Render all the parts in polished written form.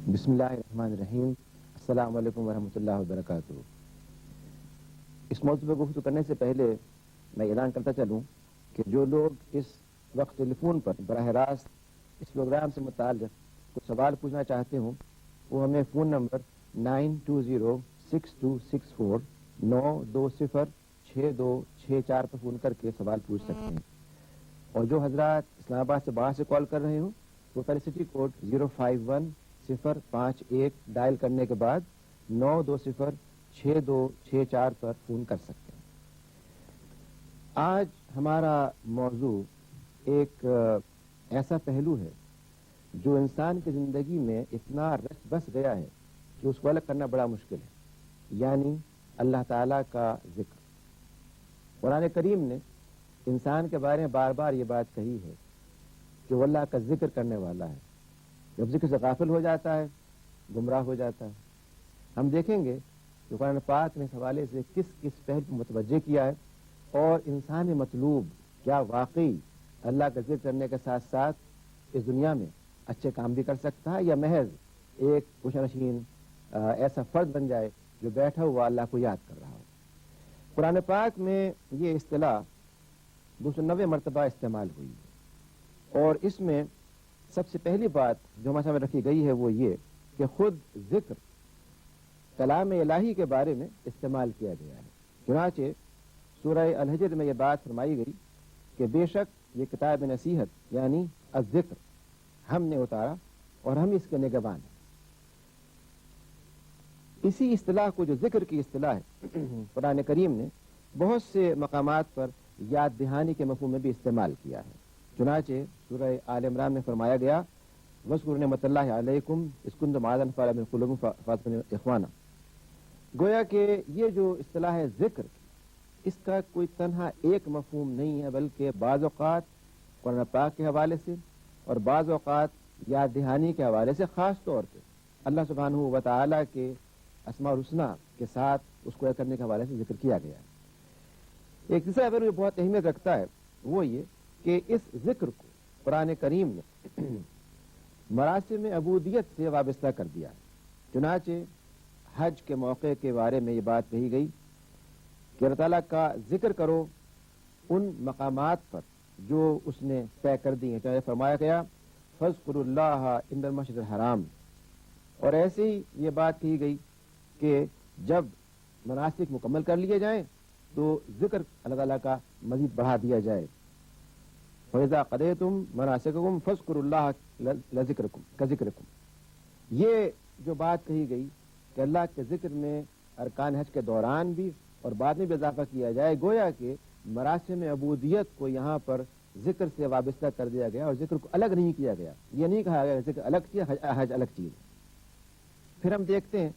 بسم اللہ الرحمن الرحیم. السلام علیکم ورحمۃ اللہ وبرکاتہ. اس موضوع پر گفتگو کرنے سے پہلے میں اعلان کرتا چلوں کہ جو لوگ اس وقت ٹیلی فون پر براہ راست اس پروگرام سے متعلق کچھ سوال پوچھنا چاہتے ہوں وہ ہمیں فون نمبر 9206249264 پر فون کر کے سوال پوچھ سکتے ہیں. اور جو حضرات اسلام آباد سے باہر سے کال کر رہے ہوں وہ فیلسٹی کوڈ 051 ڈائل کرنے کے بعد 9206264 پر فون کر سکتے ہیں. آج ہمارا موضوع ایک ایسا پہلو ہے جو انسان کی زندگی میں اتنا رچ بس گیا ہے کہ اس کو الگ کرنا بڑا مشکل ہے، یعنی اللہ تعالیٰ کا ذکر. قرآن کریم نے انسان کے بارے میں بار بار یہ بات کہی ہے کہ وہ اللہ کا ذکر کرنے والا ہے. جب ذکر سے غافل ہو جاتا ہے گمراہ ہو جاتا ہے. ہم دیکھیں گے کہ قرآن پاک نے اس حوالے سے کس کس پہل کو متوجہ کیا ہے اور انسان مطلوب کیا واقعی اللہ کا ذکر کرنے کے ساتھ ساتھ اس دنیا میں اچھے کام بھی کر سکتا ہے یا محض ایک کشنشین ایسا فرد بن جائے جو بیٹھا ہوا اللہ کو یاد کر رہا ہو. قرآن پاک میں یہ اصطلاح 290 مرتبہ استعمال ہوئی ہے اور اس میں سب سے پہلی بات جو ہمارے سامنے رکھی گئی ہے وہ یہ کہ خود ذکر کلام الہی کے بارے میں استعمال کیا گیا ہے. چنانچہ سورہ الحجر میں یہ بات فرمائی گئی کہ بے شک یہ کتاب نصیحت یعنی الذکر ہم نے اتارا اور ہم اس کے نگہبان ہیں. اسی اصطلاح کو جو ذکر کی اصطلاح ہے قرآن کریم نے بہت سے مقامات پر یاد دہانی کے مفہوم میں بھی استعمال کیا ہے. چنانچہ سورہ آل عمران میں فرمایا گیا وَاذْكُرُوا نِعْمَتَ اللَّهِ عَلَيْكُمْ إِذْ كُنتُمْ أَعْدَاءً فَأَلَّفَ بَيْنَ قُلُوبِكُمْ فَأَصْبَحْتُمْ إِخْوَانًا. گویا کہ یہ جو اصطلاح ہے ذکر اس کا کوئی تنہا ایک مفہوم نہیں ہے بلکہ بعض اوقات قرآن پاک کے حوالے سے اور بعض اوقات یاد دہانی کے حوالے سے خاص طور پہ اللہ سبحانہ و تعالیٰ کے اسماء الحسنیٰ کے ساتھ اس کو کرنے کے حوالے سے ذکر کیا گیا ہے. ایک تیسرا پہلو جو بہت اہمیت رکھتا ہے وہ یہ کہ اس ذکر کو قرآن کریم نے مراسم عبودیت سے وابستہ کر دیا ہے. چنانچہ حج کے موقع کے بارے میں یہ بات کہی گئی کہ اللہ تعالیٰ کا ذکر کرو ان مقامات پر جو اس نے طے کر دی ہیں. چنانچہ فرمایا گیا فَاذْكُرُوا اللَّهَ عِندَ الْمَشْعَرِ الْحَرَامِ. اور ایسے ہی یہ بات کہی گئی کہ جب مناسک مکمل کر لیے جائیں تو ذکر اللہ تعالیٰ کا مزید بڑھا دیا جائے. فَإِذَا قَضَيْتُم مَنَاسِكَكُمْ فَاذْكُرُوا اللَّهَ كَذِكْرِكُمْ. یہ جو بات کہی گئی کہ اللہ کے ذکر میں ارکان حج کے دوران بھی اور بعد میں بھی اضافہ کیا جائے گویا کہ مراسم عبودیت کو یہاں پر ذکر سے وابستہ کر دیا گیا اور ذکر کو الگ نہیں کیا گیا. یہ نہیں کہا گیا ذکر الگ چیز حج الگ چیز. پھر ہم دیکھتے ہیں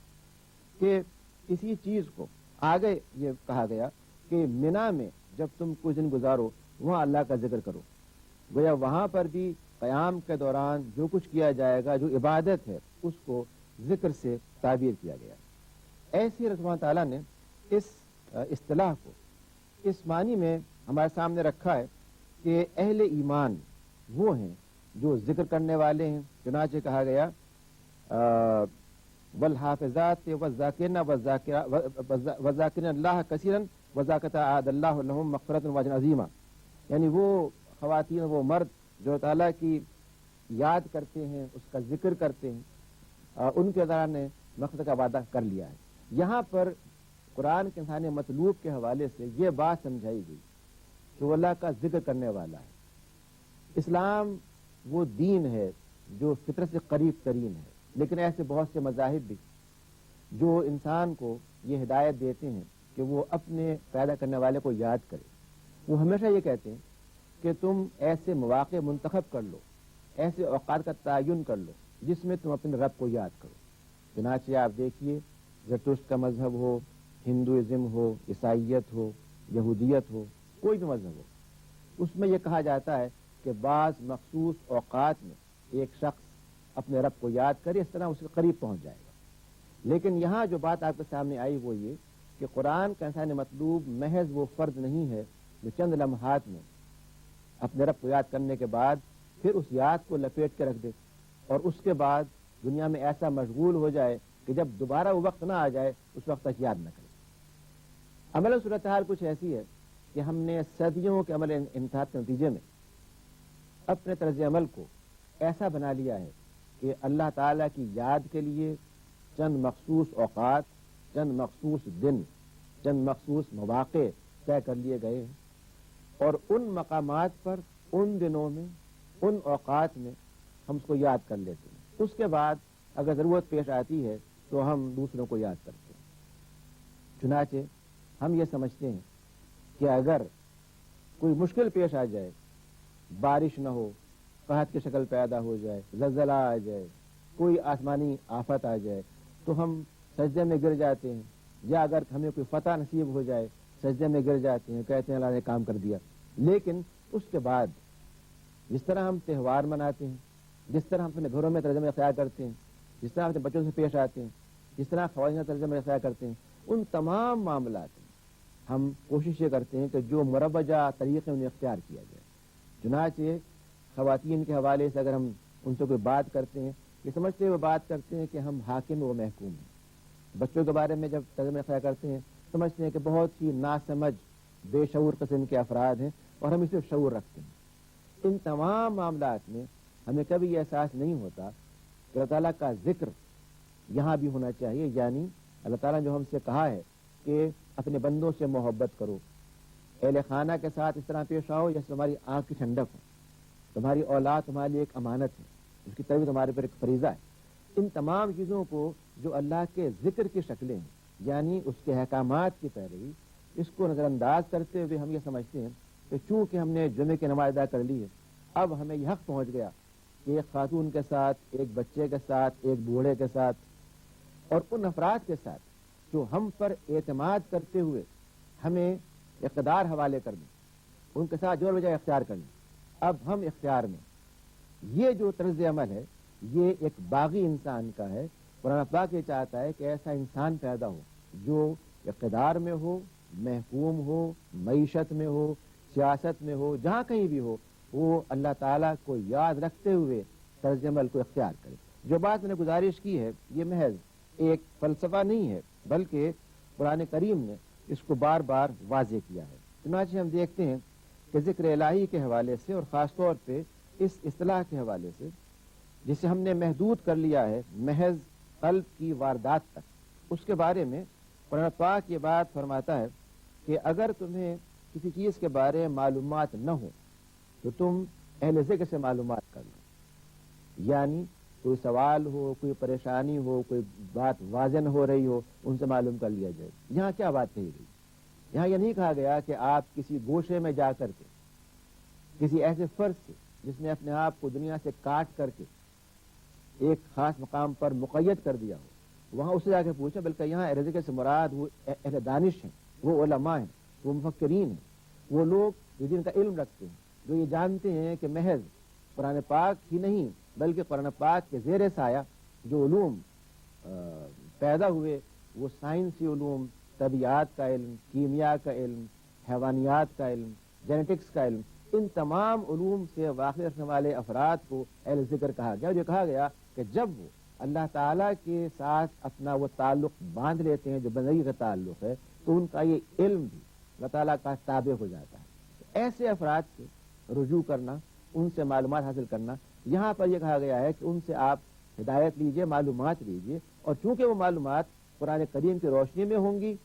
کہ اسی چیز کو آگے یہ کہا گیا کہ منا میں جب تم کچھ دن گزارو وہاں اللہ کا ذکر کرو. گویا وہاں پر بھی قیام کے دوران جو کچھ کیا جائے گا جو عبادت ہے اس کو ذکر سے تعبیر کیا گیا. ایسی رسول تعالیٰ نے اس اصطلاح کو اس معنی میں ہمارے سامنے رکھا ہے کہ اہل ایمان وہ ہیں جو ذکر کرنے والے ہیں. چنانچہ کہا گیا والحافظات والذاکرین اللہ کثیرا وذاکرۃ اعد اللہ لہم مغفرۃ واجرا عظیما. یعنی وہ خواتین وہ مرد جو تعالیٰ کی یاد کرتے ہیں اس کا ذکر کرتے ہیں ان کے ذرا نے مغفرت کا وعدہ کر لیا ہے. یہاں پر قرآن کے انسان مطلوب کے حوالے سے یہ بات سمجھائی گئی کہ وہ اللہ کا ذکر کرنے والا ہے. اسلام وہ دین ہے جو فطرت سے قریب ترین ہے، لیکن ایسے بہت سے مذاہب بھی جو انسان کو یہ ہدایت دیتے ہیں کہ وہ اپنے پیدا کرنے والے کو یاد کرے. وہ ہمیشہ یہ کہتے ہیں کہ تم ایسے مواقع منتخب کر لو، ایسے اوقات کا تعین کر لو جس میں تم اپنے رب کو یاد کرو. چنانچہ آپ دیکھیے زرتشت کا مذہب ہو، ہندوازم ہو، عیسائیت ہو، یہودیت ہو، کوئی بھی مذہب ہو، اس میں یہ کہا جاتا ہے کہ بعض مخصوص اوقات میں ایک شخص اپنے رب کو یاد کرے، اس طرح اس کے قریب پہنچ جائے گا. لیکن یہاں جو بات آپ کے سامنے آئی وہ یہ کہ قرآن کا انسان مطلوب محض وہ فرد نہیں ہے جو چند لمحات میں اپنے رب کو یاد کرنے کے بعد پھر اس یاد کو لپیٹ کے رکھ دے اور اس کے بعد دنیا میں ایسا مشغول ہو جائے کہ جب دوبارہ وہ وقت نہ آ جائے اس وقت تک یاد نہ کرے۔ عمل صورتحال کچھ ایسی ہے کہ ہم نے صدیوں کے عمل انتہا کے نتیجے میں اپنے طرز عمل کو ایسا بنا لیا ہے کہ اللہ تعالیٰ کی یاد کے لیے چند مخصوص اوقات، چند مخصوص دن، چند مخصوص مواقع طے کر لیے گئے ہیں، اور ان مقامات پر، ان دنوں میں، ان اوقات میں ہم اس کو یاد کر لیتے ہیں۔ اس کے بعد اگر ضرورت پیش آتی ہے تو ہم دوسروں کو یاد کرتے ہیں۔ چنانچہ ہم یہ سمجھتے ہیں کہ اگر کوئی مشکل پیش آ جائے، بارش نہ ہو، قحط کی شکل پیدا ہو جائے، زلزلہ آ جائے، کوئی آسمانی آفت آ جائے تو ہم سجدے میں گر جاتے ہیں، یا اگر ہمیں کوئی فتح نصیب ہو جائے سجدے میں گر جاتے ہیں، کہتے ہیں اللہ نے کام کر دیا۔ لیکن اس کے بعد جس طرح ہم تہوار مناتے ہیں، جس طرح ہم اپنے گھروں میں طرز عمل اختیار کرتے ہیں، جس طرح اپنے بچوں سے پیش آتے ہیں، جس طرح خواتین کا طرز عمل اختیار کرتے ہیں، ان تمام معاملات میں ہم کوشش یہ کرتے ہیں کہ جو مروجہ طریقے انہیں اختیار کیا جائے۔ چنانچہ خواتین کے حوالے سے اگر ہم ان سے کوئی بات کرتے ہیں، یہ سمجھتے ہوئے بات کرتے ہیں کہ ہم حاکم و محکوم ہیں۔ بچوں کے بارے میں جب ترجمہ خیال کرتے ہیں سمجھتے ہیں کہ بہت ہی ناسمجھ بے شعور قسم کے افراد ہیں اور ہم اس سے شعور رکھتے ہیں۔ ان تمام معاملات میں ہمیں کبھی یہ احساس نہیں ہوتا کہ اللہ تعالیٰ کا ذکر یہاں بھی ہونا چاہیے، یعنی اللہ تعالیٰ نے جو ہم سے کہا ہے کہ اپنے بندوں سے محبت کرو، اہل خانہ کے ساتھ اس طرح پیش آؤ جیسے تمہاری آنکھ کی ٹھنڈک ہو، تمہاری اولاد تمہارے لیے ایک امانت ہے، اس کی تربیت تمہارے پر ایک فریضہ ہے۔ ان تمام چیزوں کو جو اللہ کے ذکر کی شکلیں ہیں، یعنی اس کے احکامات کی پیروی، اس کو نظر انداز کرتے ہوئے ہم یہ سمجھتے ہیں کہ چونکہ ہم نے جمعے کی نماز ادا کر لی ہے، اب ہمیں یہ حق پہنچ گیا کہ ایک خاتون کے ساتھ، ایک بچے کے ساتھ، ایک بوڑھے کے ساتھ اور ان افراد کے ساتھ جو ہم پر اعتماد کرتے ہوئے ہمیں اقتدار حوالے کر دیں، ان کے ساتھ جو وجہ اختیار کر لیں، اب ہم اختیار میں۔ یہ جو طرز عمل ہے یہ ایک باغی انسان کا ہے۔ قرآن پاک یہ چاہتا ہے کہ ایسا انسان پیدا ہو جو اقتدار میں ہو، محکوم ہو، معیشت میں ہو، سیاست میں ہو، جہاں کہیں بھی ہو، وہ اللہ تعالیٰ کو یاد رکھتے ہوئے طرز عمل کو اختیار کرے۔ جو بات میں نے گزارش کی ہے یہ محض ایک فلسفہ نہیں ہے، بلکہ قرآن کریم نے اس کو بار بار واضح کیا ہے۔ چنانچہ ہم دیکھتے ہیں کہ ذکر الہی کے حوالے سے اور خاص طور پہ اس اصطلاح کے حوالے سے جسے ہم نے محدود کر لیا ہے محض قلب کی واردات تک، اس کے بارے میں قرآن پاک یہ بات فرماتا ہے کہ اگر تمہیں کسی چیز کے بارے میں معلومات نہ ہو تو تم اہل ذکر سے معلومات کر لو، یعنی کوئی سوال ہو، کوئی پریشانی ہو، کوئی بات واضح ہو رہی ہو، ان سے معلوم کر لیا جائے۔ یہاں کیا بات کہی گئی؟ یہاں یہ نہیں کہا گیا کہ آپ کسی گوشے میں جا کر کے کسی ایسے فرد سے جس نے اپنے آپ کو دنیا سے کاٹ کر کے ایک خاص مقام پر مقید کر دیا ہو، وہاں اسے جا کے پوچھیں، بلکہ یہاں اہل ذکر سے مراد وہ اہل دانش ہیں، وہ علماء ہیں، وہ مفکرین ہیں، وہ لوگ جو جن کا علم رکھتے ہیں، جو یہ جانتے ہیں کہ محض قرآن پاک ہی نہیں بلکہ قرآن پاک کے زیر سایہ جو علوم پیدا ہوئے، وہ سائنسی علوم، طبیعات کا علم، کیمیا کا علم، حیوانیات کا علم، جینیٹکس کا علم، ان تمام علوم سے واقف رکھنے والے افراد کو اہل ذکر کہا گیا۔ اور یہ کہا گیا کہ جب وہ اللہ تعالیٰ کے ساتھ اپنا وہ تعلق باندھ لیتے ہیں جو بندگی کا تعلق ہے، تو ان کا یہ علم بھی اللہ تعالیٰ کا تابع ہو جاتا ہے۔ ایسے افراد سے رجوع کرنا، ان سے معلومات حاصل کرنا، یہاں پر یہ کہا گیا ہے کہ ان سے آپ ہدایت لیجئے، معلومات لیجئے، اور چونکہ وہ معلومات قرآن کریم کی روشنی میں ہوں گی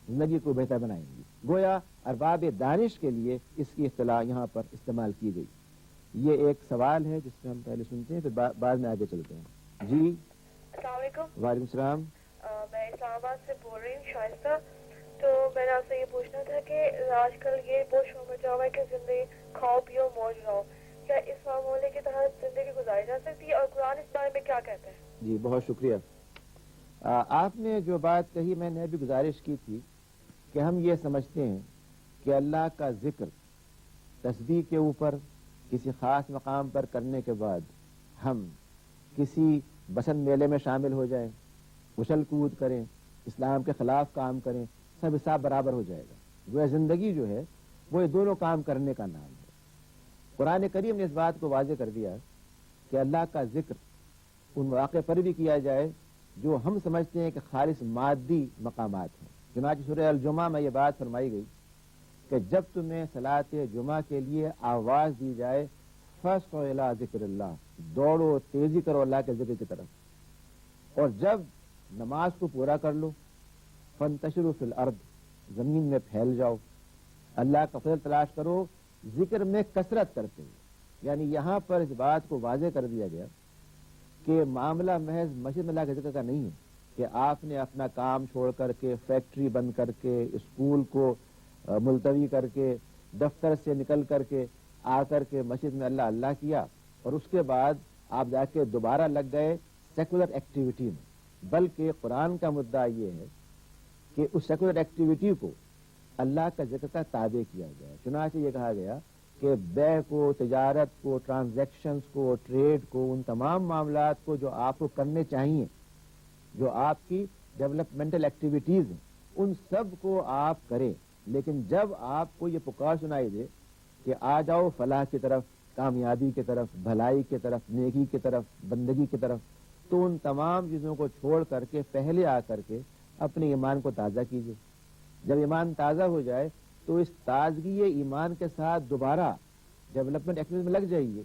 زندگی کو بہتر بنائیں گی۔ گویا ارباب دانش کے لیے اس کی اصطلاح یہاں پر استعمال کی گئی۔ یہ ایک سوال ہے جس میں ہم پہلے سنتے ہیں، پھر بعد میں آگے چلتے ہیں۔ جی السلام علیکم۔ وعلیکم السلام۔ میں اسلام آباد سے بول رہی ہوں، شائستہ۔ تو میں نے آپ سے یہ پوچھنا تھا کہ آج کل یہ بہت شور مچا ہوا ہے کہ زندگی کھاؤ پیو موج رہو، کیا اس معاملے کے تحت زندگی گزاری جا سکتی ہے اور قرآن اس بارے میں کیا کہتا ہے؟ جی بہت شکریہ۔ آپ نے جو بات کہی میں نے ابھی گزارش کی تھی کہ ہم یہ سمجھتے ہیں کہ اللہ کا ذکر تسبیح کے اوپر کسی خاص مقام پر کرنے کے بعد ہم کسی بسنت میلے میں شامل ہو جائیں، اچھل کود کریں، اسلام کے خلاف کام کریں، سب حساب برابر ہو جائے گا۔ وہ زندگی جو ہے وہ یہ دونوں کام کرنے کا نام ہے۔ قرآن کریم نے اس بات کو واضح کر دیا کہ اللہ کا ذکر ان مواقع پر بھی کیا جائے جو ہم سمجھتے ہیں کہ خالص مادی مقامات ہیں۔ چنانچہ سورہ الجمعہ میں یہ بات فرمائی گئی کہ جب تمہیں صلاۃ جمعہ کے لیے آواز دی جائے فَاسْعُوا إِلَىٰ ذِكْرِ اللَّهِ، دوڑو، تیزی کرو اللہ کے ذکر کی طرف، اور جب نماز کو پورا کر لو فَانْتَشِرُوا فِي الْأَرْضِ، زمین میں پھیل جاؤ، اللہ کا فضل تلاش کرو ذکر میں کثرت کرتے ہوئے۔ یعنی یہاں پر اس بات کو واضح کر دیا گیا کہ معاملہ محض مسجد میں اللہ کے ذکر کا نہیں ہے کہ آپ نے اپنا کام چھوڑ کر کے، فیکٹری بند کر کے، اسکول کو ملتوی کر کے، دفتر سے نکل کر کے آ کر کے مسجد میں اللہ اللہ کیا اور اس کے بعد آپ جا کے دوبارہ لگ گئے سیکولر ایکٹیویٹی میں، بلکہ قرآن کا مدعا یہ ہے کہ اس سیکولر ایکٹیویٹی کو اللہ کا ذکر کا تابع کیا جائے۔ چنانچہ یہ کہا گیا کہ بے کو، تجارت کو، ٹرانزیکشنز کو، ٹریڈ کو، ان تمام معاملات کو جو آپ کو کرنے چاہیے، جو آپ کی ڈیولپمنٹل ایکٹیویٹیز ہیں، ان سب کو آپ کریں، لیکن جب آپ کو یہ پکار سنائی دے کہ آ جاؤ فلاح کی طرف، کامیابی کی طرف، بھلائی کی طرف، نیکی کی طرف، بندگی کی طرف، تو ان تمام چیزوں کو چھوڑ کر کے پہلے آ کر کے اپنے ایمان کو تازہ کیجیے۔ جب ایمان تازہ ہو جائے تو اس تازگی ایمان کے ساتھ دوبارہ ڈیولپمنٹ ایکٹیویٹیز میں لگ جائیے،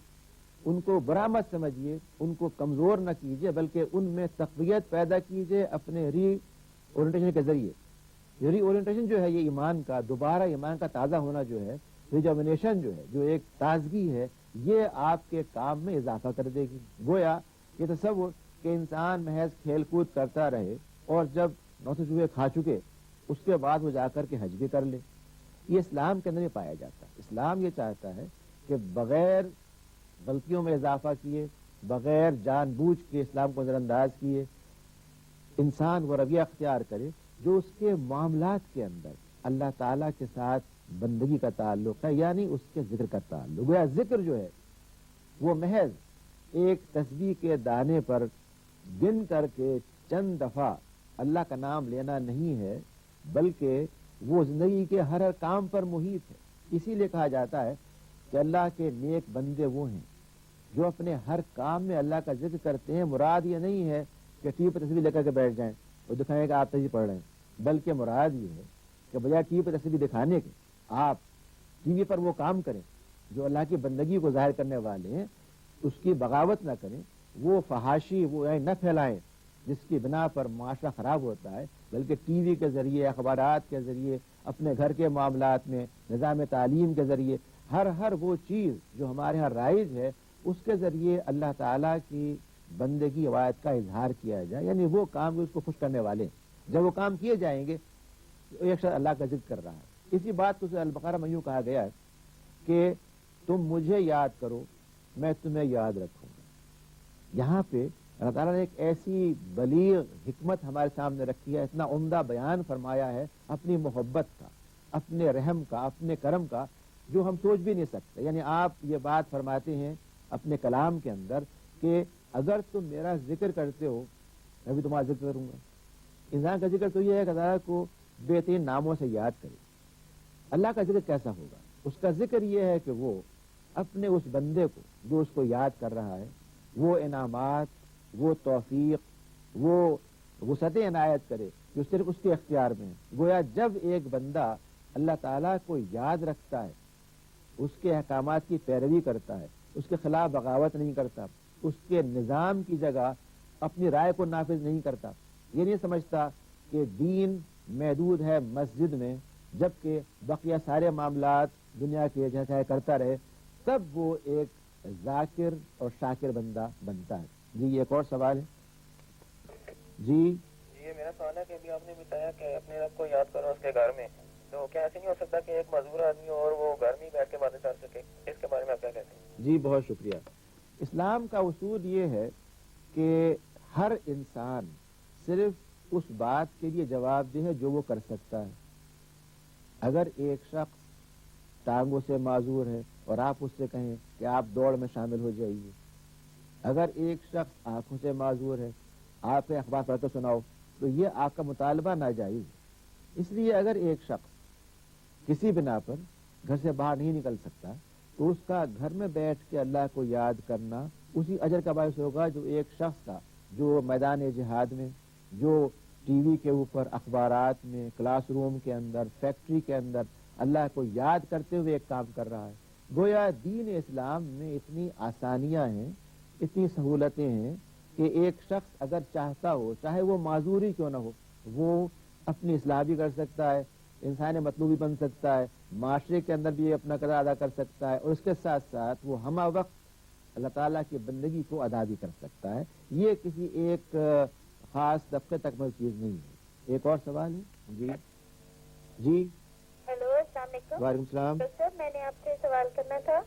ان کو برا مت سمجھیے، ان کو کمزور نہ کیجیے، بلکہ ان میں تقویت پیدا کیجیے اپنے ری اورینٹیشن کے ذریعے۔ یہ ری اورینٹیشن جو ہے، یہ ایمان کا دوبارہ ایمان کا تازہ ہونا جو ہے، ریجوینیشن جو ہے، جو ایک تازگی ہے، یہ آپ کے کام میں اضافہ کر دے گی۔ گویا یہ تصور کہ انسان محض کھیل کود کرتا رہے اور جب 900 چوہے کھا چکے اس کے بعد وہ جا کر کے حج بھی کر لے، یہ اسلام کے اندر نہیں پایا جاتا۔ اسلام یہ چاہتا ہے کہ بغیر غلطیوں میں اضافہ کیے، بغیر جان بوجھ کے اسلام کو نظر انداز کیے، انسان وہ رویہ اختیار کرے جو اس کے معاملات کے اندر اللہ تعالیٰ کے ساتھ بندگی کا تعلق ہے، یعنی اس کے ذکر کا تعلق۔ گویا ذکر جو ہے وہ محض ایک تسبیح کے دانے پر گن کر کے چند دفعہ اللہ کا نام لینا نہیں ہے، بلکہ وہ زندگی کے ہر کام پر محیط ہے۔ اسی لیے کہا جاتا ہے کہ اللہ کے نیک بندے وہ ہیں جو اپنے ہر کام میں اللہ کا ذکر کرتے ہیں۔ مراد یہ نہیں ہے کہ ٹی وی پر تصویر لے کر کے بیٹھ جائیں اور دکھائیں کہ آپ تصویر پڑھ رہے ہیں، بلکہ مراد یہ ہے کہ بجائے ٹی وی پر تصویر دکھانے کے آپ ٹی وی پر وہ کام کریں جو اللہ کی بندگی کو ظاہر کرنے والے ہیں، اس کی بغاوت نہ کریں، وہ فحاشی وہ نہ پھیلائیں جس کی بنا پر معاشرہ خراب ہوتا ہے، بلکہ ٹی وی کے ذریعے، اخبارات کے ذریعے، اپنے گھر کے معاملات میں، نظام تعلیم کے ذریعے، ہر وہ چیز جو ہمارے ہاں رائج ہے اس کے ذریعے اللہ تعالیٰ کی بندگی روایت کا اظہار کیا جائے، یعنی وہ کام جو اس کو خوش کرنے والے ہیں۔ جب وہ کام کیے جائیں گے تو ایک شخص اللہ کا ذکر کر رہا ہے۔ اسی بات کو سورہ البقرہ میں یوں کہا گیا ہے کہ تم مجھے یاد کرو میں تمہیں یاد رکھوں گا۔ یہاں پہ اللہ تعالیٰ نے ایک ایسی بلیغ حکمت ہمارے سامنے رکھی ہے، اتنا عمدہ بیان فرمایا ہے اپنی محبت کا، اپنے رحم کا، اپنے کرم کا، جو ہم سوچ بھی نہیں سکتے۔ یعنی آپ یہ بات فرماتے ہیں اپنے کلام کے اندر کہ اگر تم میرا ذکر کرتے ہو میں بھی تمہارا ذکر کروں گا۔ انسان کا ذکر تو یہ ہے کہ اللہ کو بہترین ناموں سے یاد کرے۔ اللہ کا ذکر کیسا ہوگا؟ اس کا ذکر یہ ہے کہ وہ اپنے اس بندے کو جو اس کو یاد کر رہا ہے، وہ انعامات، وہ توفیق، وہ وسعتیں عنایت کرے جو صرف اس کے اختیار میں ہیں۔ گویا جب ایک بندہ اللہ تعالیٰ کو یاد رکھتا ہے، اس کے احکامات کی پیروی کرتا ہے، اس کے خلاف بغاوت نہیں کرتا، اس کے نظام کی جگہ اپنی رائے کو نافذ نہیں کرتا، یہ نہیں سمجھتا کہ دین محدود ہے مسجد میں جبکہ بقیہ سارے معاملات دنیا کے جیسا کرتا رہے، تب وہ ایک ذاکر اور شاکر بندہ بنتا ہے۔ جی یہ ایک اور سوال ہے۔ جی یہ میرا سوال ہے کہ ابھی آپ نے بتایا کہ اپنے رب کو یاد کرو اس کے گھر میں، تو کیا ایسے نہیں ہو سکتا کہ ایک معذور آدمی اور وہ گھر میں بیٹھ کے باتیں کر سکے؟ اس کے بارے میں آپ کیا کہتے ہیں؟ جی بہت شکریہ۔ اسلام کا اصول یہ ہے کہ ہر انسان صرف اس بات کے لیے جواب دہ ہے جو وہ کر سکتا ہے۔ اگر ایک شخص ٹانگوں سے معذور ہے اور آپ اس سے کہیں کہ آپ دوڑ میں شامل ہو جائیے، اگر ایک شخص آنکھوں سے معذور ہے، آپ کے اخبار پڑھ کے سناؤ، تو یہ آپ کا مطالبہ ناجائز ہے۔ اس لیے اگر ایک شخص کسی بنا پر گھر سے باہر نہیں نکل سکتا تو اس کا گھر میں بیٹھ کے اللہ کو یاد کرنا اسی اجر کا باعث ہوگا جو ایک شخص کا جو میدان جہاد میں، جو ٹی وی کے اوپر، اخبارات میں، کلاس روم کے اندر، فیکٹری کے اندر اللہ کو یاد کرتے ہوئے ایک کام کر رہا ہے۔ گویا دین اسلام میں اتنی آسانیاں ہیں، اتنی سہولتیں ہیں کہ ایک شخص اگر چاہتا ہو، چاہے وہ معذوری کیوں نہ ہو، وہ اپنی اصلاح بھی کر سکتا ہے، انسان مطلوبی بن سکتا ہے، معاشرے کے اندر بھی اپنا کردار ادا کر سکتا ہے، اور اس کے ساتھ ساتھ وہ ہمہ وقت اللہ تعالیٰ کی بندگی کو ادا بھی کر سکتا ہے۔ یہ کسی ایک خاص طبقے تک میں چیز نہیں ہے۔ ایک اور سوال ہے؟ جی جی ہیلو، السلام علیکم۔ وعلیکم السلام۔ تو سر، میں نے آپ سے سوال کرنا تھا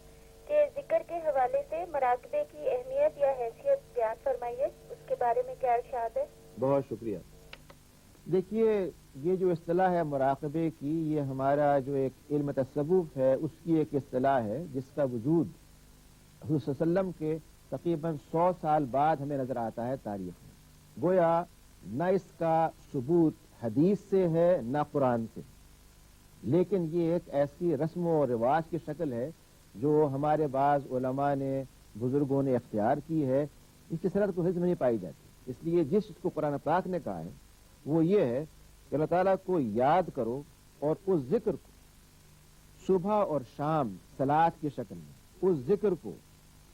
کہ ذکر کے حوالے سے مراقبے کی اہمیت یا حیثیت بیان فرمائیے، اس کے بارے میں کیا ارشاد ہے؟ بہت شکریہ۔ دیکھیے، یہ جو اصطلاح ہے مراقبے کی، یہ ہمارا جو ایک علم تصوف ہے اس کی ایک اصطلاح ہے جس کا وجود حضور صلی اللہ علیہ وسلم کے تقریباً 100 سال بعد ہمیں نظر آتا ہے تاریخ میں۔ گویا نہ اس کا ثبوت حدیث سے ہے نہ قرآن سے، لیکن یہ ایک ایسی رسم و رواج کی شکل ہے جو ہمارے بعض علماء نے، بزرگوں نے اختیار کی ہے۔ اس کی صنعت کو حفظ میں نہیں پائی جاتی، اس لیے جس کو قرآن پاک نے کہا ہے وہ یہ ہے کہ اللہ تعالیٰ کو یاد کرو اور اس ذکر کو صبح اور شام صلاۃ کی شکل میں، اس ذکر کو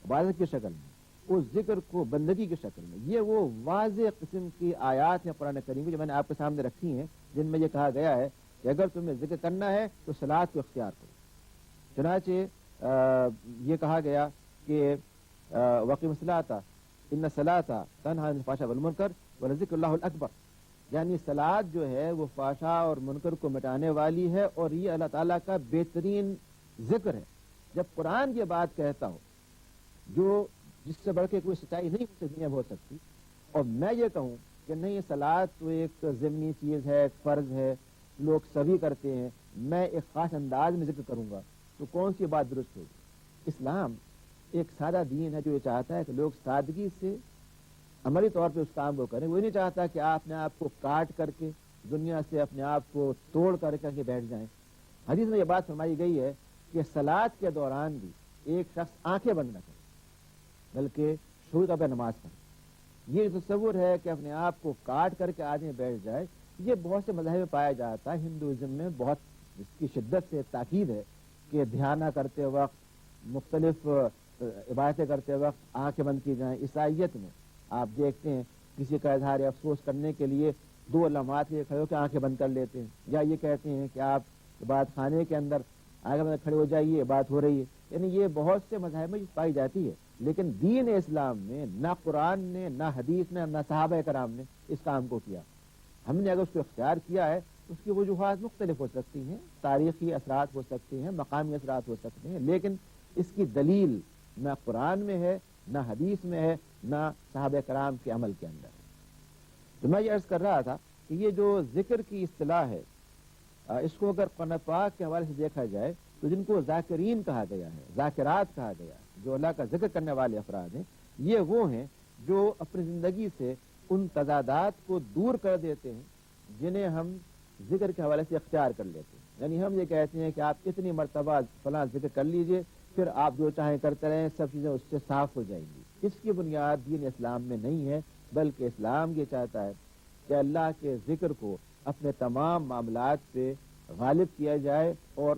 عبادت کی شکل میں، اس ذکر کو بندگی کی شکل میں۔ یہ وہ واضح قسم کی آیات ہیں قرآن کریم کی جو میں نے آپ کے سامنے رکھی ہیں، جن میں یہ کہا گیا ہے کہ اگر تمہیں ذکر کرنا ہے تو صلاۃ کو اختیار کرو۔ چنانچہ یہ کہا گیا کہ وقیم الصلاۃ ان الصلاۃ تنہی عن الفحشاء والمنکر ولذکر اللہ الاکبر، یعنی صلاۃ جو ہے وہ فحشاء اور منکر کو مٹانے والی ہے، اور یہ اللہ تعالیٰ کا بہترین ذکر ہے۔ جب قرآن یہ بات کہتا ہو جو جس سے بڑھ کے کوئی سچائی نہیں دنیا میں ہو سکتی، اور میں یہ کہوں کہ نہیں، صلاۃ تو ایک ضمنی چیز ہے، ایک فرض ہے، لوگ سبھی کرتے ہیں، میں ایک خاص انداز میں ذکر کروں گا، تو کون سی بات درست ہوگی؟ اسلام ایک سادہ دین ہے جو یہ چاہتا ہے کہ لوگ سادگی سے عملی طور پہ اس کام کو کریں۔ وہ نہیں چاہتا کہ آپ نے آپ کو کاٹ کر کے دنیا سے اپنے آپ کو توڑ کر کے بیٹھ جائیں۔ حدیث میں یہ بات فرمائی گئی ہے کہ صلاۃ کے دوران بھی ایک شخص آنکھیں بند نہ کرے بلکہ شروع طور پہ نماز پڑھے۔ یہ تصور ہے کہ اپنے آپ کو کاٹ کر کے آدمی بیٹھ جائے، یہ بہت سے مذاہب میں پایا جاتا ہے۔ ہندوازم میں بہت اس کی شدت سے تاکید ہے کہ دھیانہ کرتے وقت، مختلف عبادتیں کرتے وقت آنکھیں بند کی جائیں۔ عیسائیت میں آپ دیکھتے ہیں کسی کا اظہار افسوس کرنے کے لیے 2 لمحات یہ کھڑے ہو کے آنکھیں بند کر لیتے ہیں، یا یہ کہتے ہیں کہ آپ عبادت خانے کے اندر آنکھیں بند کھڑے ہو جائیے، بات ہو رہی ہے۔ یعنی یہ بہت سے مذاہب میں پائی جاتی ہے، لیکن دین اسلام میں نہ قرآن نے، نہ حدیث نے، نہ صحابہ کرام نے اس کام کو کیا۔ ہم نے اگر اس کو اختیار کیا ہے، اس کی وجوہات مختلف ہو سکتی ہیں، تاریخی اثرات ہو سکتے ہیں، مقامی اثرات ہو سکتے ہیں، لیکن اس کی دلیل نہ قرآن میں ہے، نہ حدیث میں ہے، نہ صحابہ کرام کے عمل کے اندر ہے۔ تو میں یہ عرض کر رہا تھا کہ یہ جو ذکر کی اصطلاح ہے، اس کو اگر قرآن پاک کے حوالے سے دیکھا جائے تو جن کو ذاکرین کہا گیا ہے، ذاکرات کہا گیا ہے، جو اللہ کا ذکر کرنے والے افراد ہیں، یہ وہ ہیں جو اپنی زندگی سے ان تضادات کو دور کر دیتے ہیں جنہیں ہم ذکر کے حوالے سے اختیار کر لیتے ہیں۔ یعنی ہم یہ کہتے ہیں کہ آپ اتنی مرتبہ فلاں ذکر کر لیجئے، پھر آپ جو چاہیں کرتے رہیں، سب چیزیں اس سے صاف ہو جائیں گی۔ اس کی بنیاد دین اسلام میں نہیں ہے، بلکہ اسلام یہ چاہتا ہے کہ اللہ کے ذکر کو اپنے تمام معاملات پہ غالب کیا جائے، اور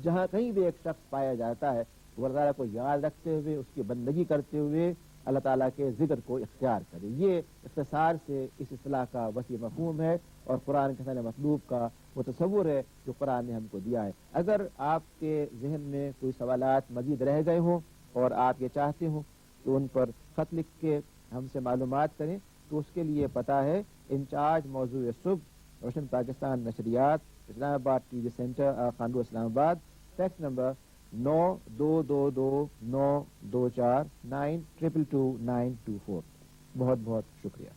جہاں کہیں بھی ایک شخص پایا جاتا ہے وہ اللہ تعالیٰ کو یاد رکھتے ہوئے، اس کی بندگی کرتے ہوئے اللہ تعالیٰ کے ذکر کو اختیار کرے۔ یہ اختصار سے اس اصطلاح کا وسیع مفہوم ہے، اور قرآن کے سارے مطلوب کا وہ تصور ہے جو قرآن نے ہم کو دیا ہے۔ اگر آپ کے ذہن میں کوئی سوالات مزید رہ گئے ہوں اور آپ یہ چاہتے ہوں تو ان پر خط لکھ کے ہم سے معلومات کریں، تو اس کے لیے پتہ ہے انچارج موضوع صبح، روشن پاکستان نشریات، اسلام آباد ٹی وی سینٹر، خاندو اسلام آباد، فیکس نمبر 92229224 92222924۔ بہت بہت شکریہ۔